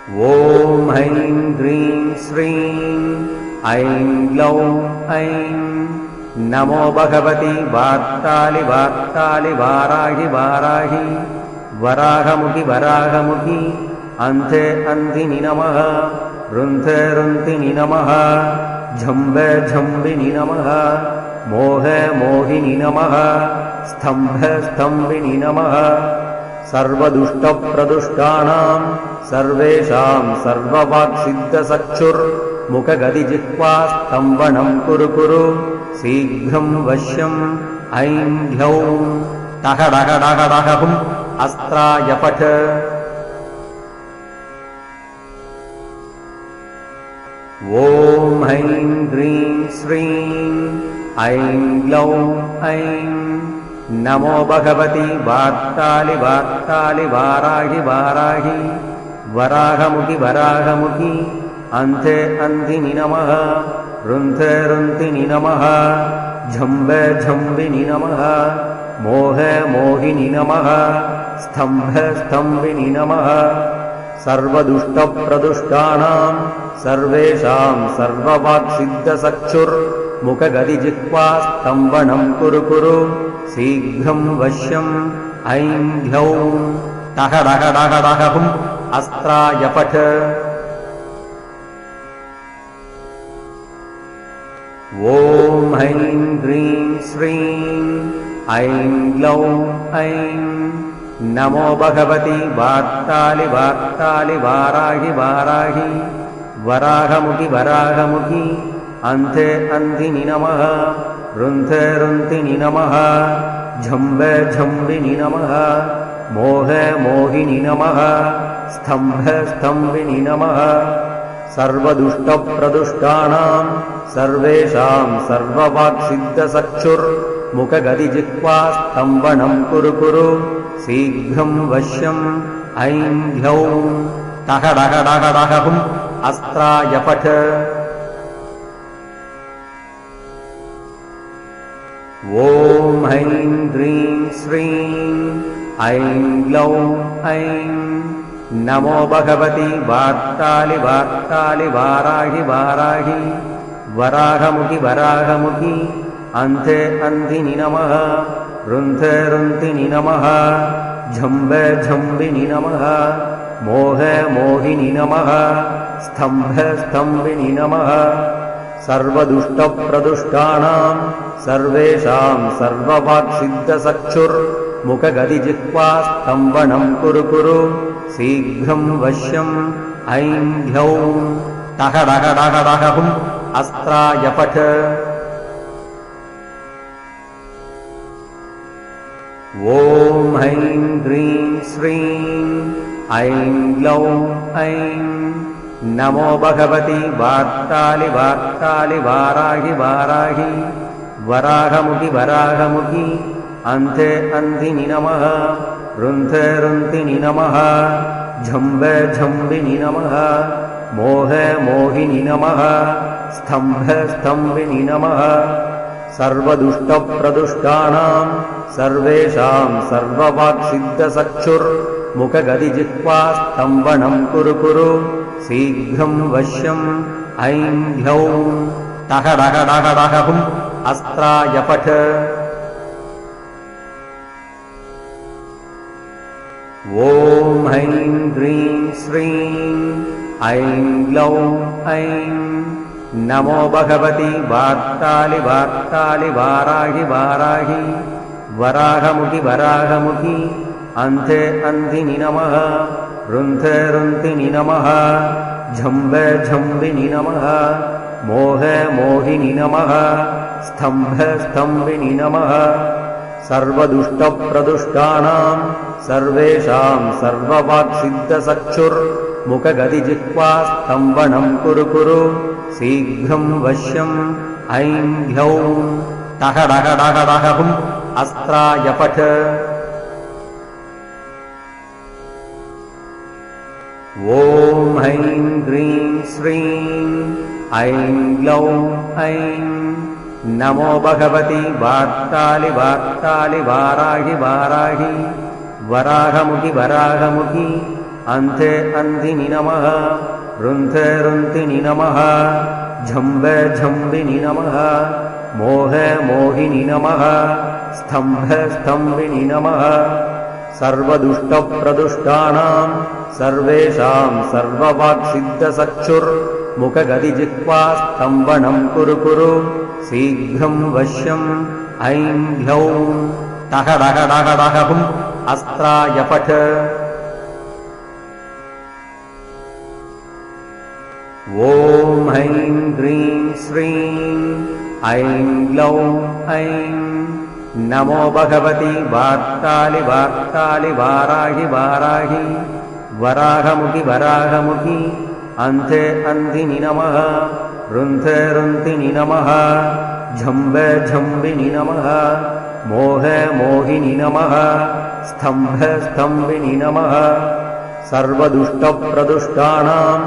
ॐ ऐं ह्रीं श्रीं ऐं ग्लौं ऐं नमो भगवति वार्तालि वार्तालि वाराहि वाराहि वराहमुखि वराहमुखि अन्ते अन्धिनि नमः रुन्धे रुन्धिनि नमः झम्बे झम्बिनि नमः मोहे मोहिनि नमः स्तम्भे स्तम्भिनि नमः सर्वदुष्टप्रदुष्टानां सर्वेषां सर्ववाक्सिद्धचक्षुर्मुखगदिजिह्वा स्तम्भनं कुरु कुरु शीघ्रं वश्यम् ऐं ह्लौं टः डः डः डः हुम् अस्त्राय पठ। ॐ ऐं ह्रीं श्रीं ऐं ग्लौं ऐं नमो भगवति वार्तालि वार्तालि वाराहि वाराहि वराहमुखि वराहमुखि अन्ते अन्धिनि नमः रुन्धे रुन्धिनि नमः झम्बे झम्बिनि नमः मोहे मोहिनि नमः स्तम्भे स्तम्भिनि नमः सर्वदुष्टप्रदुष्टानां सर्वेषां सर्ववाक्सिद्धचक्षुर्मुखगदिजिह्वा स्तम्भनं कुरु कुरु शीघ्रं वश्यम् ऐं ह्लौं टः डः डः डः हुम् अस्त्राय पठ। ॐ ऐं ह्रीं श्रीं ऐं ग्लौं ऐं नमो भगवति वार्तालि वार्तालि वाराहि वाराहि वराहमुखि वराहमुखि अन्ते अन्धिनि नमः रुन्धे रुन्धिनि नमः झम्बे झम्बिनि नमः मोहे मोहिनि नमः स्तम्भे स्तम्भिनि नमः सर्वदुष्टप्रदुष्टानां सर्वेषां सर्ववाक्सिद्धचक्षुर्मुखगदिजिह्वा स्तम्भनं कुरु कुरु शीघ्रं वश्यम् ऐं ह्लौं टः डः डः डः हुम् अस्त्राय पठ। ॐ ऐं ह्रीं श्रीं ऐं ग्लौं ऐं नमो भगवति वार्तालि वार्तालि वाराहि वाराहि वराहमुखि वराहमुखि अन्ते अन्धिनि नमः रुन्धे रुन्धिनि नमः झम्बे झम्बिनि नमः मोहे मोहिनि नमः स्तम्भे स्तम्भिनि नमः सर्वदुष्टप्रदुष्टानां सर्वेषां सर्ववाक्सिद्धचक्षुर्मुखगदिजिह्वा स्तम्भनं कुरु कुरु शीघ्रं वश्यम् ऐं ह्लौं टः डः डः डः हुम् अस्त्राय पठ। ॐ ऐं ह्रीं श्रीं ऐं ग्लौं ऐं नमो भगवति वार्तालि वार्तालि वाराहि वाराहि वराहमुखि वराहमुखि अन्ते अन्धिनि नमः रुन्धे रुन्धिनि नमः झम्बे झम्बिनि नमः मोहे मोहिनि नमः स्तम्भे स्तम्भिनि नमः सर्वदुष्टप्रदुष्टानां सर्वेषां सर्ववाक्सिद्धचक्षुर्मुखगदिजिह्वा स्तम्भनं कुरु कुरु शीघ्रं वश्यम् ऐं ह्लौं टः डः डः डः हुम् अस्त्राय पठ। ॐ ऐं ह्रीं श्रीं ऐं ग्लौं ऐं नमो भगवति वार्तालि वार्तालि वाराहि वाराहि वराहमुखि वराहमुखि अन्ते अन्धिनि नमः रुन्धे रुन्धिनि नमः झम्बे झम्बिनि नमः मोहे मोहिनि नमः स्तम्भे स्तम्भिनि नमः सर्वदुष्टप्रदुष्टानां सर्वेषां सर्ववाक्सिद्धचक्षुर्मुखगदिजिह्वा स्तम्भनं कुरु कुरु शीघ्रं वश्यम् ऐं ह्लौं टः डः डः डः हुम् अस्त्राय पठ। ॐ ऐं ह्रीं श्रीं ऐं ग्लौं ऐं नमो भगवति वार्तालि वार्तालि वाराहि वाराहि वराहमुखि वराहमुखि अन्ते अन्धिनि नमः रुन्धे रुन्तिनि नमः झम्बे झम्बिनि नमः मोहे मोहिनि नमः स्तम्भे स्तम्भिनि नमः सर्वदुष्टप्रदुष्टानां सर्वेषां सर्ववाक्सिद्धचक्षुर्मुखगदिजिह्वा स्तम्भनं कुरु कुरु शीघ्रं वश्यम् ऐं ह्यौं टः डः डः डः हुम् अस्त्राय पठ ॐ ऐं ह्रीं श्रीं ऐं ग्लौं ऐं नमो भगवति वार्तालि वार्तालि वाराहि वाराहि वराहमुखि वराहमुखि अन्धे अन्धिनि नमः रुन्धे रुन्तिनि नमः झम्बे झम्बिनि नमः मोहे मोहिनि नमः स्तम्भे स्तम्भिनि नमः सर्वदुष्टप्रदुष्टानां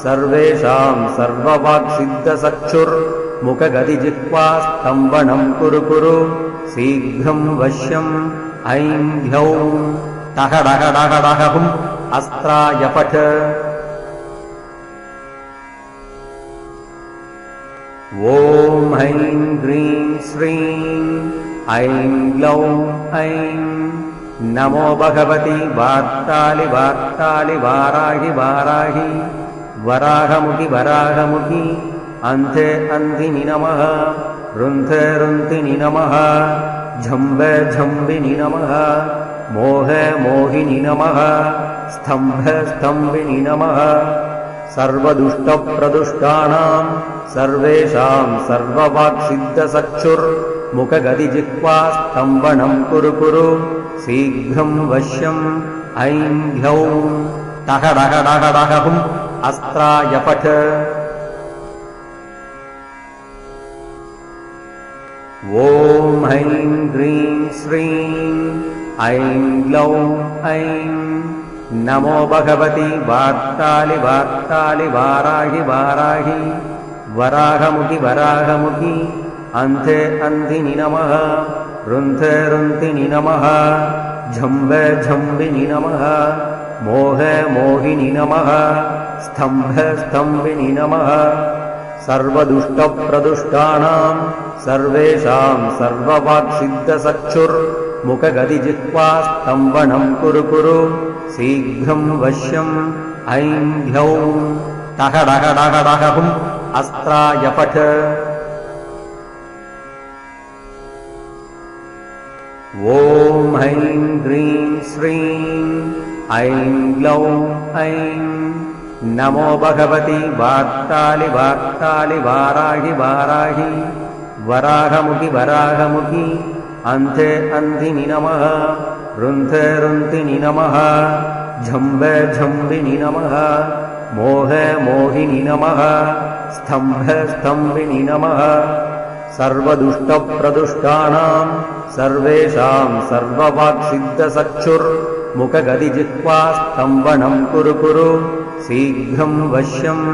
सर्वेषां सर्ववाक्सिद्धचक्षुर्मुखगदिजिह्वा स्तम्भनं कुरु कुरु शीघ्रं वश्यम् ऐं ह्यौं टः डः डः डः हुम् अस्त्राय पठ ॐ ऐं ह्रीं श्रीं ऐं ग्लौं ऐं नमो भगवति वार्तालि वार्तालि वाराहि वाराहि वराहमुखि वराहमुखि अन्धे अन्धिनि नमः रुन्धे रुन्तिनि नमः झम्बे झम्बिनि नमः मोहे मोहिनि नमः स्तम्भे स्तम्भिनि नमः सर्वदुष्टप्रदुष्टानां सर्वेषां सर्ववाक्सिद्धचक्षुर्मुखगदिजिह्वा स्तम्भनं कुरु कुरु शीघ्रं वश्यम् ऐं ह्यौं टः डः डः डः हुम् अस्त्राय पठ ॐ ऐं ह्रीं श्रीं ऐं ग्लौं ऐं नमो भगवति वार्तालि वार्तालि वाराहि वाराहि वराहमुखि वराहमुखि अन्धे अन्धिनि नमः रुन्धे रुन्तिनि नमः झम्बे झम्बिनि नमः मोहे मोहिनि नमः स्तम्भे स्तम्भिनि नमः सर्वदुष्टप्रदुष्टानां सर्वेषां सर्ववाक्सिद्धचक्षुर्मुखगदिजिह्वा स्तम्भनं कुरु कुरु शीघ्रं वश्यम् ऐं ह्यौं टः डः डः डः हुम् अस्त्राय पठ ॐ ऐं ह्रीं श्रीं ऐं ग्लौं ऐं नमो भगवति वार्तालि वार्तालि वाराहि वाराहि वराहमुखि वराहमुखि अन्धे अन्धिनि नमः रुन्धे रुन्तिनि नमः झम्बे झम्बिनि नमः मोहे मोहिनि नमः स्तम्भे स्तम्भिनि नमः सर्वदुष्टप्रदुष्टानां सर्वेषां सर्ववाक्सिद्धचक्षुर्मुखगदिजिह्वा स्तम्भनं कुरु कुरु शीघ्रं वश्यम्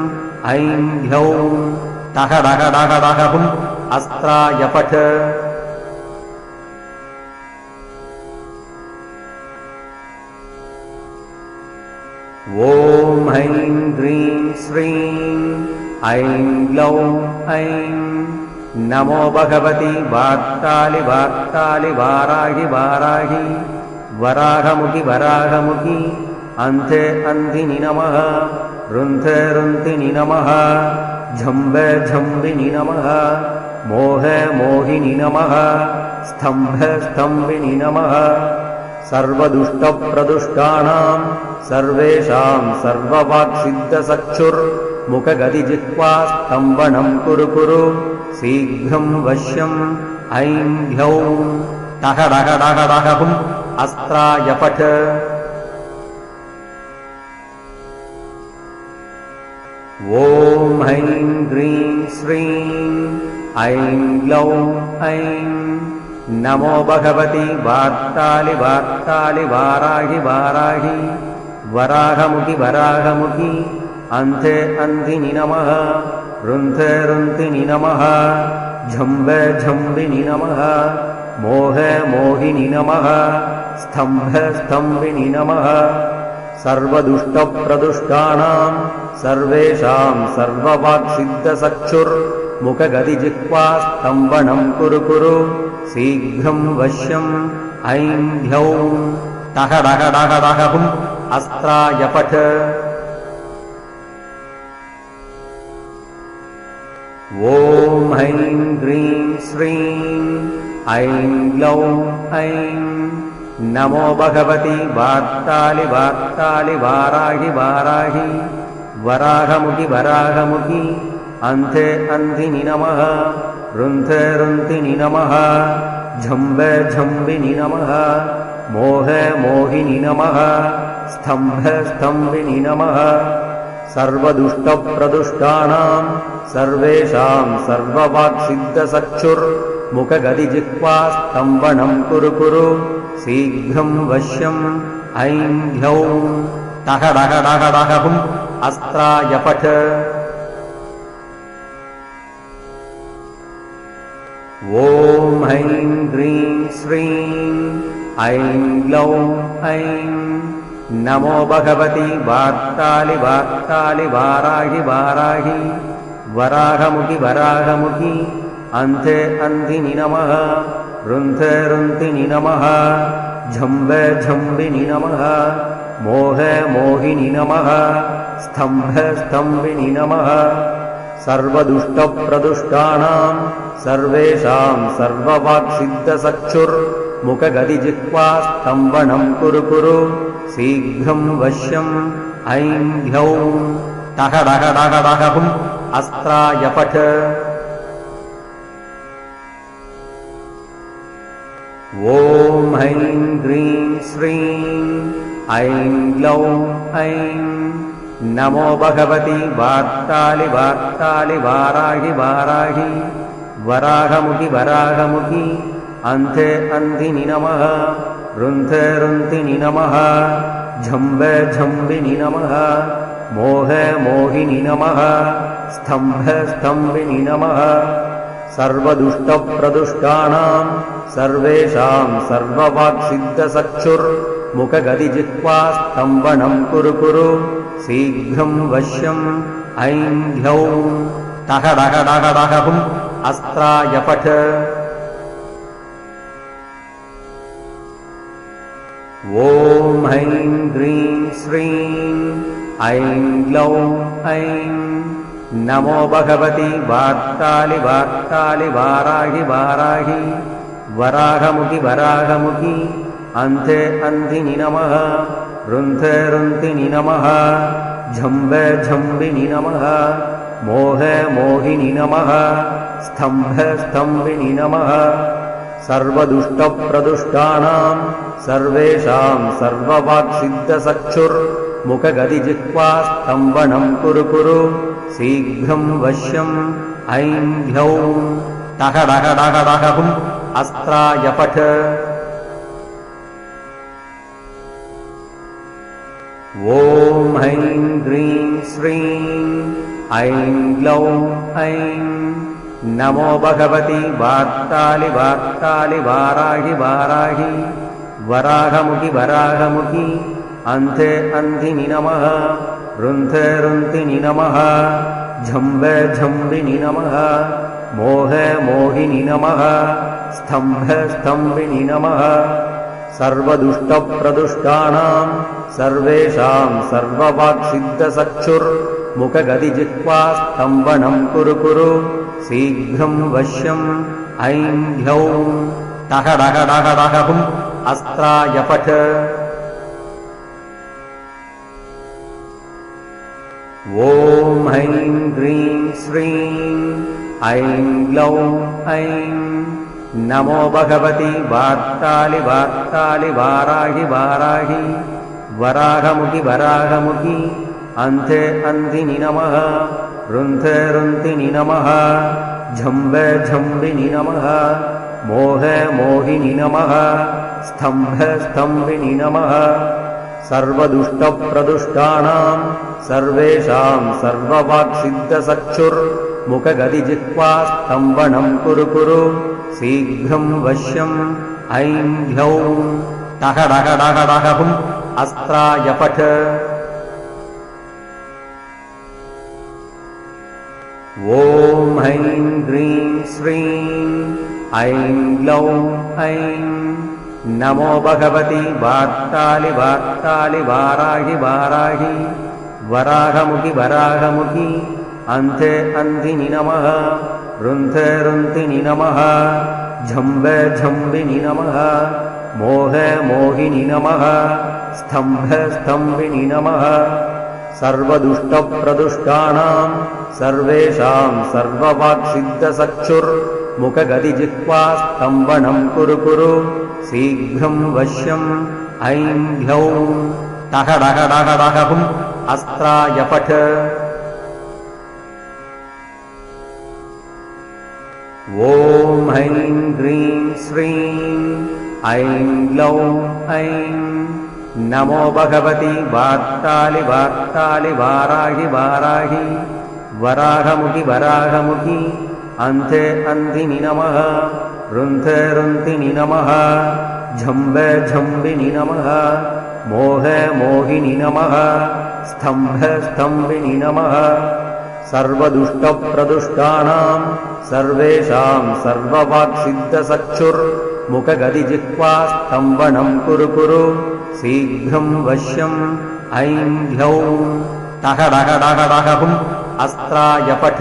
ऐं ह्यौं टः डः डः डः हुम् अस्त्राय पठ ॐ ऐं ह्रीं श्रीं ऐं ग्लौं ऐं नमो भगवति वार्तालि वार्तालि वाराहि वाराहि वराहमुखि वराहमुखि अन्धे अन्धिनि नमः रुन्धे रुन्तिनि नमः झम्बे झम्बिनि नमः मोहे मोहिनि नमः स्तम्भे स्तम्भिनि नमः सर्वदुष्टप्रदुष्टानां सर्वेषां सर्ववाक्सिद्धचक्षुर्मुखगदिजिह्वा स्तम्भनं कुरु कुरु शीघ्रं वश्यम् ऐं ह्यौं टः डः डः डः हुम् अस्त्राय पठ ॐ ऐं ह्रीं श्रीं ऐं ग्लौं ऐं नमो भगवति वार्तालि वार्तालि वाराहि वाराहि वराहमुखि वराहमुखि अन्धे अन्धिनि नमः रुन्धे रुन्तिनि नमः झम्बे झम्बिनि नमः मोहे मोहिनि नमः स्तम्भे स्तम्भिनि नमः सर्वदुष्टप्रदुष्टानां सर्वेषां सर्ववाक्सिद्धचक्षुर्मुखगदिजिह्वास्तम्भनं कुरु कुरु शीघ्रं वश्यम् ऐं ह्यौं टः डः डः डः हुम् अस्त्राय पठ। ॐ ऐं ह्रीं श्रीं ऐं ग्लौं ऐं नमो भगवति वार्तालि वार्तालि वाराहि वाराहि वराहमुखि वराहमुखि अन्धे अन्धिनि नमः रुन्धे रुन्धिनि नमः झम्बे झम्बिनि नमः मोहे मोहिनि नमः स्तम्भे स्तम्भिनि नमः सर्वदुष्टप्रदुष्टानां सर्वेषां सर्ववाक्सिद्धचक्षुर्मुखगदिजिह्वास्तम्भनं कुरु कुरु शीघ्रं वश्यम् ऐं ह्यौं टः डः डः डः हुम् अस्त्राय पठ। ॐ ऐं ह्रीं श्रीं ऐं ग्लौं ऐं नमो भगवति वार्तालि वार्तालि वाराहि वाराहि वराहमुखि वराहमुखि अन्धे अन्धिनि नमः रुन्धे रुन्धिनि नमः झम्बे झम्बिनि नमः मोहे मोहिनि नमः स्तम्भे स्तम्भिनि नमः सर्वदुष्टप्रदुष्टानां सर्वेषां सर्ववाक्सिद्धचक्षुर्मुखगदिजिह्वास्तम्भनं कुरु कुरु शीघ्रं वश्यम् ऐं ह्यौं टः डः डः डः हुम् अस्त्राय पठ। ॐ ऐं ह्रीं श्रीं ऐं ग्लौं ऐं नमो भगवति वार्तालि वार्तालि वाराहि वाराहि वराहमुखि वराहमुखि अन्धे अन्धिनि नमः रुन्धे रुन्धिनि नमः झम्बे झम्बिनि नमः मोहे मोहिनि नमः स्तम्भे स्तम्भिनि नमः सर्वदुष्टप्रदुष्टानां सर्वेषां सर्ववाक्सिद्धचक्षुर्मुखगदिजिह्वास्तम्भनं कुरु कुरु शीघ्रं वश्यम् ऐं ह्यौं टः डः डः डः हुम् अस्त्राय पठ। ॐ ऐं ह्रीं श्रीं ऐं ग्लौं ऐं नमो भगवति वार्तालि वार्तालि वाराहि वाराहि वराहमुखि वराहमुखि अन्धे अन्धिनि नमः रुन्धे रुन्धिनि नमः झम्बे झम्बिनि नमः मोहे मोहिनि नमः स्तम्भे स्तम्भिनि नमः सर्वदुष्टप्रदुष्टानां सर्वेषां सर्ववाक्सिद्धचक्षुर्मुखगदिजिह्वास्तम्भनं कुरु कुरु शीघ्रं वश्यम् ऐं ह्यौं टः डः डः डः हुम् अस्त्राय पठ। ॐ ऐं ह्रीं श्रीं ऐं ग्लौं ऐं नमो भगवति वार्तालि वार्तालि वाराहि वाराहि वराहमुखि वराहमुखि अन्धे अन्धिनि नमः रुन्धे रुन्धिनि नमः झम्बे झम्बिनि नमः मोहे मोहिनि नमः स्तम्भे स्तम्भिनि नमः सर्वदुष्टप्रदुष्टानां सर्वेषां सर्ववाक्सिद्धचक्षुर्मुखगदिजिह्वास्तम्भनं कुरु कुरु शीघ्रं वश्यम् ऐं ह्यौं टः डः डः डः हुम् अस्त्राय पठ। ॐ ऐं ह्रीं श्रीं ऐं ग्लौं ऐं नमो भगवति वार्तालि वार्तालि वाराहि वाराहि वराहमुखि वराहमुखि अन्धे अन्धिनि नमः रुन्धे रुन्धिनि नमः झम्बे झम्बिनि नमः मोहे मोहिनि नमः स्तम्भे स्तम्भिनि नमः सर्वदुष्टप्रदुष्टानां सर्वेषां सर्ववाक्सिद्धचक्षुर्मुखगदिजिह्वास्तम्भनं कुरु कुरु शीघ्रं वश्यम् ऐं ह्यौं टः डः डः डः हुम् अस्त्राय पठ ॐ ऐं ह्रीं श्रीं ऐं ग्लौं ऐं नमो भगवति वार्तालि वार्तालि वाराहि वाराहि वराहमुखि वराहमुखि अन्ते अन्धिनि नमः रुन्धे रुन्धिनि नमः झम्बे झम्बिनि नमः मोहे मोहिनि नमः स्तम्भे स्तम्भिनि नमः सर्वदुष्टप्रदुष्टानां सर्वेषां सर्ववाक्सिद्धचक्षुर्मुखगदिजिह्वा स्तम्भनं कुरु कुरु शीघ्रं वश्यम् ऐं ह्लौं टहडहडहडहुम् अस्त्राय पठ ॐ ऐं ह्रीं श्रीं ऐं ग्लौं ऐं नमो भगवति वार्तालि वार्तालि वाराहि वाराहि वराहमुखि वराहमुखि अन्ते अन्धिनि नमः रुन्धे रुन्धिनि नमः झम्बे झम्बिनि नमः मोहे मोहिनि नमः स्तम्भे स्तम्भिनि नमः सर्वदुष्टप्रदुष्टानां सर्वेषां सर्ववाक्सिद्धचक्षुर्मुखगदिजिह्वा स्तम्भनं कुरु कुरु शीघ्रं वश्यम् ऐं ह्लौं टहडहडहडहुम् अस्त्राय पठ